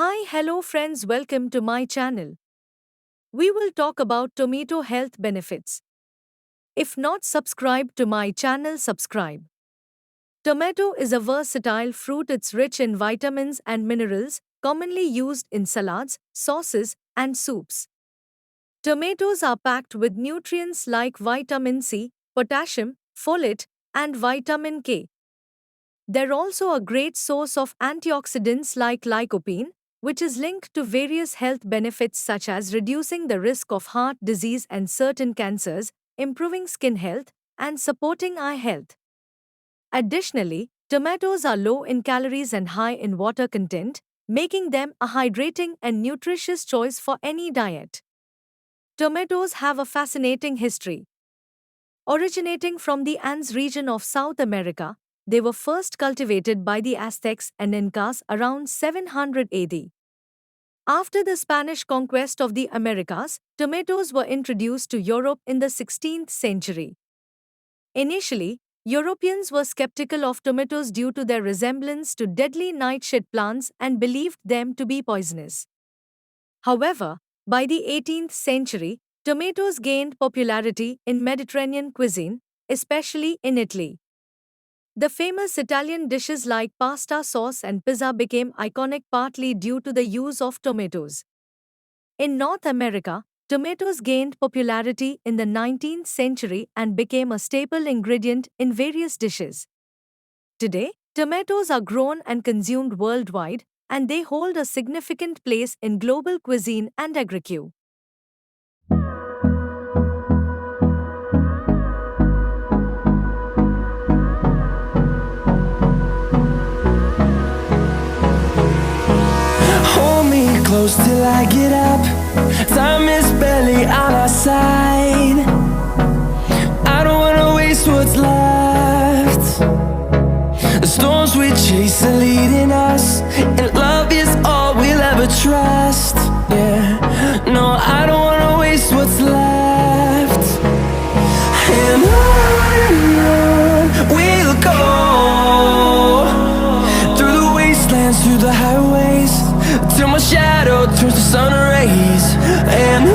Hi, hello friends, welcome to my channel. We will talk about tomato health benefits. If not subscribed to my channel, subscribe. Tomato is a versatile fruit. It's rich in vitamins and minerals, commonly used in salads, sauces, and soups. Tomatoes are packed with nutrients like vitamin C, potassium, folate, and vitamin K. They're also a great source of antioxidants like lycopene, which is linked to various health benefits such as reducing the risk of heart disease and certain cancers, improving skin health, and supporting eye health. Additionally, tomatoes are low in calories and high in water content, making them a hydrating and nutritious choice for any diet. Tomatoes have a fascinating history. Originating from the Andes region of South America, they were first cultivated by the Aztecs and Incas around 700 AD. After the Spanish conquest of the Americas, tomatoes were introduced to Europe in the 16th century. Initially, Europeans were skeptical of tomatoes due to their resemblance to deadly nightshade plants and believed them to be poisonous. However, by the 18th century, tomatoes gained popularity in Mediterranean cuisine, especially in Italy. The famous Italian dishes like pasta sauce and pizza became iconic partly due to the use of tomatoes. In North America, tomatoes gained popularity in the 19th century and became a staple ingredient in various dishes. Today, tomatoes are grown and consumed worldwide, and they hold a significant place in global cuisine and agriculture. Hold me close till I get up. Time is barely on our side. I don't wanna waste what's left. The storms we chase are leading us, and love is all we'll ever trust. Yeah, no, I don't wanna waste what's left. And on we'll go, through the wastelands, through the highways, till my shadow turns to sun rays. And